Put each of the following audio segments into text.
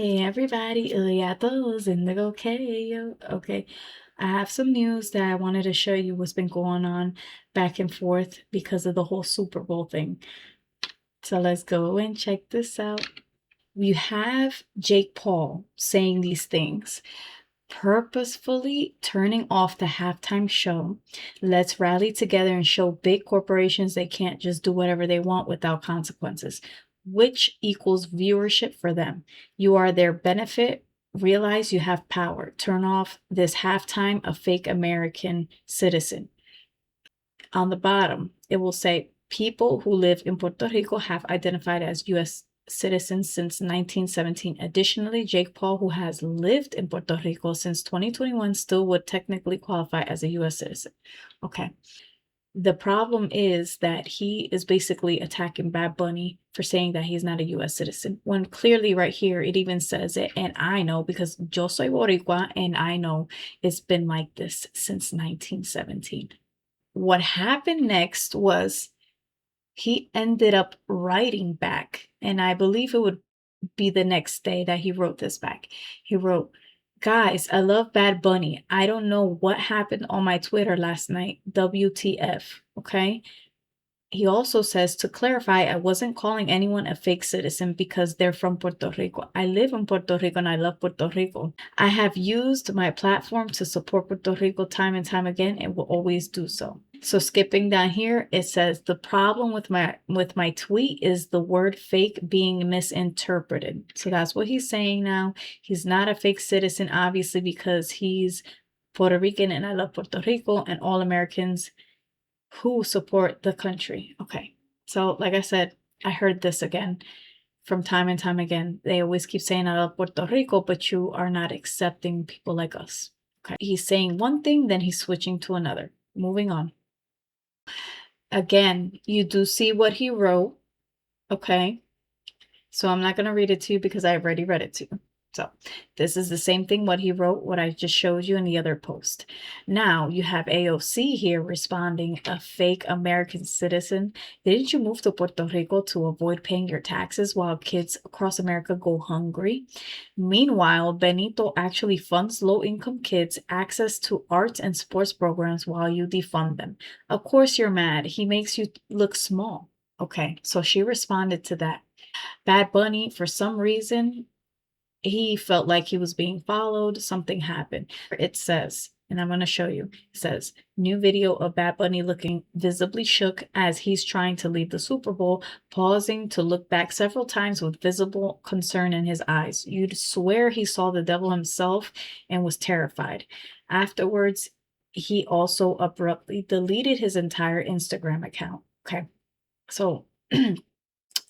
Hey everybody, Hola a todos, Indigo K. Okay, I have some news that I wanted to show you what's been going on back and forth because of the whole Super Bowl thing. So let's go and check this out. You have Jake Paul saying these things, purposefully turning off the halftime show. Let's rally together and show big corporations they can't just do whatever they want without consequences, which equals viewership for them. You are their benefit. Realize you have power. Turn off this halftime, a fake American citizen. On the bottom, it will say people who live in Puerto Rico have identified as U.S. citizens since 1917. Additionally, Jake Paul, who has lived in Puerto Rico since 2021, still would technically qualify as a U.S. citizen. Okay. The problem is that he is basically attacking Bad Bunny for saying that he's not a U.S. citizen, when clearly right here it even says it, and I know because yo soy boricua, and I know it's been like this since 1917. What happened next was he ended up writing back, and I believe it would be the next day that he wrote this back. He wrote, "Guys, I love Bad Bunny. I don't know what happened on my Twitter last night. WTF." Okay. He also says, to clarify, I wasn't calling anyone a fake citizen because they're from Puerto Rico. I live in Puerto Rico and I love Puerto Rico. I have used my platform to support Puerto Rico time and time again and will always do so. So skipping down here, it says the problem with my tweet is the word fake being misinterpreted. So that's what he's saying now. He's not a fake citizen, obviously, because he's Puerto Rican and I love Puerto Rico and all Americans who support the country. Okay. So, like I said, I heard this again from time and time again. They always keep saying, I love Puerto Rico, but you are not accepting people like us. Okay. He's saying one thing, then he's switching to another. Moving on. Again, you do see what he wrote. Okay. So I'm not going to read it to you because I already read it to you. So this is the same thing what he wrote, what I just showed you in the other post. Now you have AOC here responding, a fake American citizen. Didn't you move to Puerto Rico to avoid paying your taxes while kids across America go hungry? Meanwhile, Benito actually funds low-income kids access to arts and sports programs while you defund them. Of course you're mad. He makes you look small. Okay, so she responded to that. Bad Bunny, for some reason, he felt like he was being followed. Something happened. It says, and I'm going to show you, it says, new video of Bad Bunny looking visibly shook as he's trying to leave the Super Bowl, pausing to look back several times with visible concern in his eyes. You'd swear he saw the devil himself and was terrified. Afterwards, he also abruptly deleted his entire Instagram account. Okay, so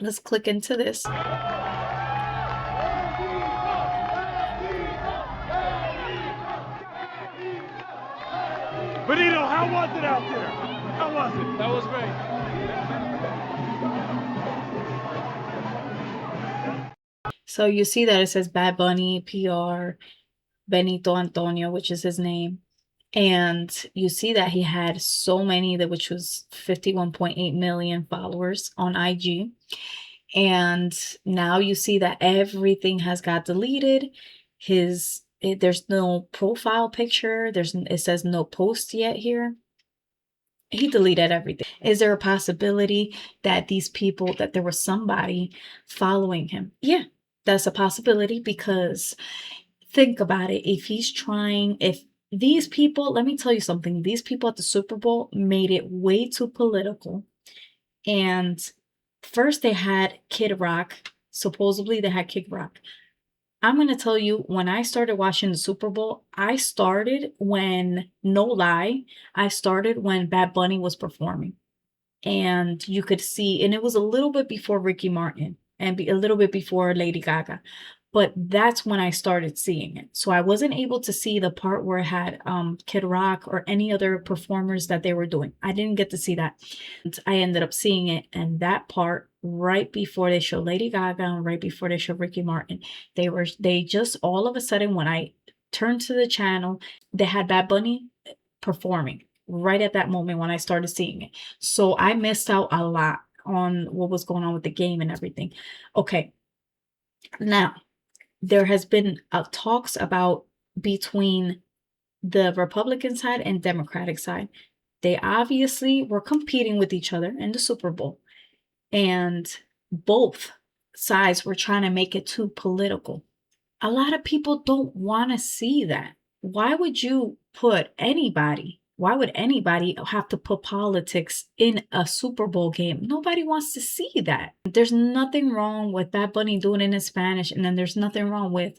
let's click into this. Benito, how was it out there? How was it? That was great. So you see that it says Bad Bunny, PR, Benito Antonio, which is his name. And you see that he had so many, which was 51.8 million followers on IG. And now you see that everything has got deleted. There's no profile picture. It says no post yet here. He deleted everything. Is there a possibility that there was somebody following him? Yeah, that's a possibility, because think about it. If these people, let me tell you something, these people at the Super Bowl made it way too political. And first they had Kid Rock. Supposedly they had Kid Rock. I'm going to tell you, when I started watching the Super Bowl, I started when Bad Bunny was performing. And you could see, and it was a little bit before Ricky Martin and a little bit before Lady Gaga. But that's when I started seeing it. So I wasn't able to see the part where it had Kid Rock or any other performers that they were doing. I didn't get to see that. And I ended up seeing it, and that part right before they showed Lady Gaga and right before they showed Ricky Martin. They just all of a sudden, when I turned to the channel, they had Bad Bunny performing right at that moment when I started seeing it. So I missed out a lot on what was going on with the game and everything. Okay. Now, there has been talks about between the Republican side and Democratic side. They obviously were competing with each other in the Super Bowl, and both sides were trying to make it too political. A lot of people don't want to see that. Why would you put anybody? Why would anybody have to put politics in a Super Bowl game? Nobody wants to see that. There's nothing wrong with Bad Bunny doing it in Spanish, and then there's nothing wrong with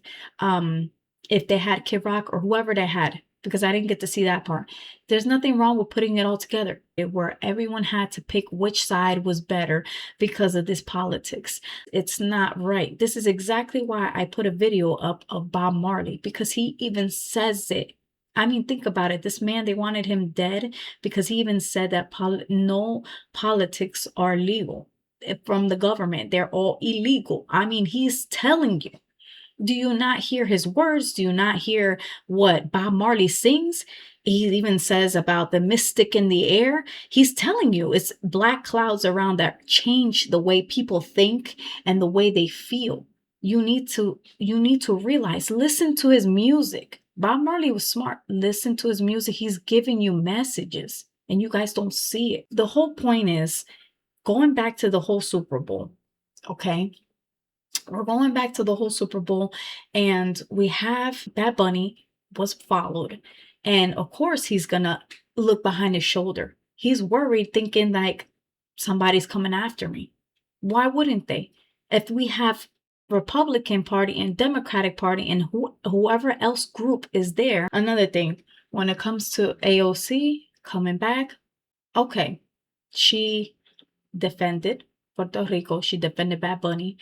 if they had Kid Rock or whoever they had, because I didn't get to see that part. There's nothing wrong with putting it all together where everyone had to pick which side was better because of this politics. It's not right. This is exactly why I put a video up of Bob Marley, because he even says it. I mean, think about it. This man, they wanted him dead because he even said that no politics are legal from the government. They're all illegal. I mean, he's telling you. Do you not hear his words? Do you not hear what Bob Marley sings? He even says about the mystic in the air. He's telling you it's black clouds around that change the way people think and the way they feel. You need to realize, listen to his music. Bob Marley was smart. Listen to his music. He's giving you messages and you guys don't see it. The whole point is going back to the whole Super Bowl. Okay. We're going back to the whole Super Bowl, and we have Bad Bunny was followed. And of course, he's gonna look behind his shoulder. He's worried, thinking like somebody's coming after me. Why wouldn't they? If we have Republican Party and Democratic Party and whoever else group is there. Another thing, when it comes to AOC coming back, okay, she defended Puerto Rico. She defended Bad Bunny.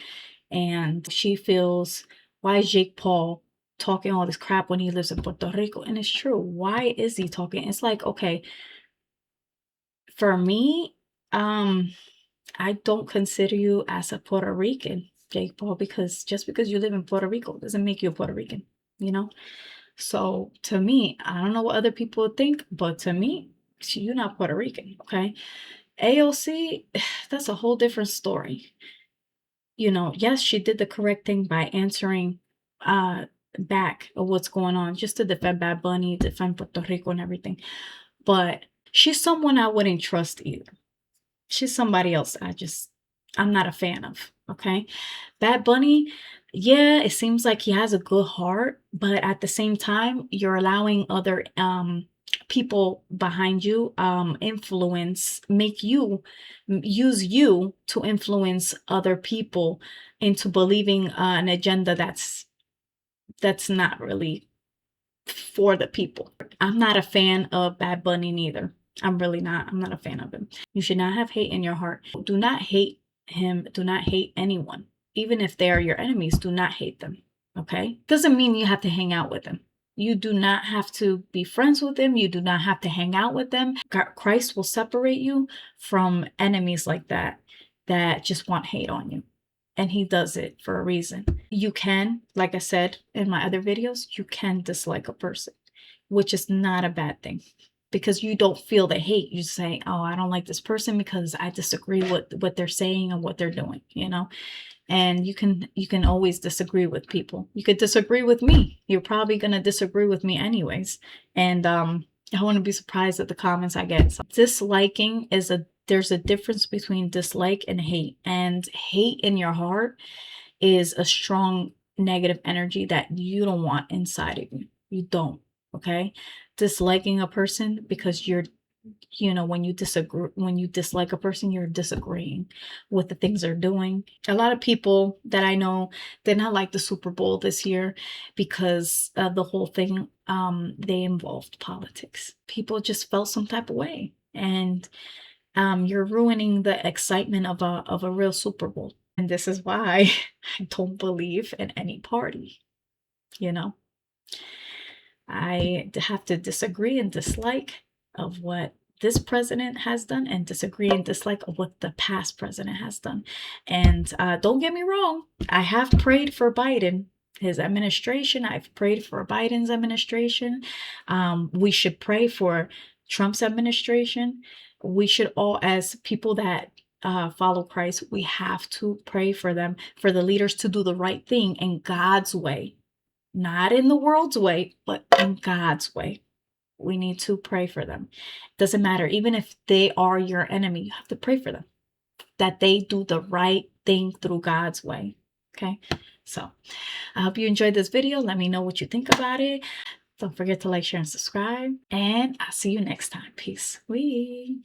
And she feels, why is Jake Paul talking all this crap when he lives in Puerto Rico? And it's true. Why is he talking? It's like, okay, for me, I don't consider you as a Puerto Rican, Jake Paul, because just because you live in Puerto Rico doesn't make you a Puerto Rican, you know? So to me, I don't know what other people think, but to me, you're not Puerto Rican, okay? AOC, that's a whole different story. Yes, she did the correct thing by answering back of what's going on, just to defend Bad Bunny, defend Puerto Rico and everything. But she's someone I wouldn't trust either. She's somebody else I'm not a fan of. Okay. Bad Bunny, yeah, it seems like he has a good heart, but at the same time, you're allowing other people behind you make you use you to influence other people into believing an agenda that's not really for the people. I'm not a fan of Bad Bunny neither. I'm really not. I'm not a fan of him. You should not have hate in your heart. Do not hate him. Do not hate anyone. Even if they are your enemies, do not hate them. Okay? Doesn't mean you have to hang out with them. You do not have to be friends with them. You do not have to hang out with them. Christ will separate you from enemies like that just want hate on you. And he does it for a reason. You can, like I said in my other videos, you can dislike a person, which is not a bad thing, because you don't feel the hate. You say, oh, I don't like this person because I disagree with what they're saying and what they're doing, and you can always disagree with people. You could disagree with me. You're probably going to disagree with me anyways. And I wouldn't be surprised at the comments I get. So disliking there's a difference between dislike and hate. And hate in your heart is a strong negative energy that you don't want inside of you. You don't. Okay. Disliking a person because when you dislike a person, you're disagreeing with the things they're doing. A lot of people that I know did not like the Super Bowl this year because the whole thing, they involved politics. People just felt some type of way, and you're ruining the excitement of a real Super Bowl. And this is why I don't believe in any party. I have to disagree and dislike of what this president has done, and disagree and dislike of what the past president has done. And don't get me wrong, I have prayed for Biden, his administration. I've prayed for Biden's administration. We should pray for Trump's administration. We should all, as people that follow Christ, we have to pray for them, for the leaders to do the right thing in God's way, not in the world's way, but in God's way. We need to pray for them. Doesn't matter, even if they are your enemy, you have to pray for them, that they do the right thing through God's way. Okay, so I hope you enjoyed this video. Let me know what you think about it. Don't forget to like, share, and subscribe. And I'll see you next time. Peace. Wee.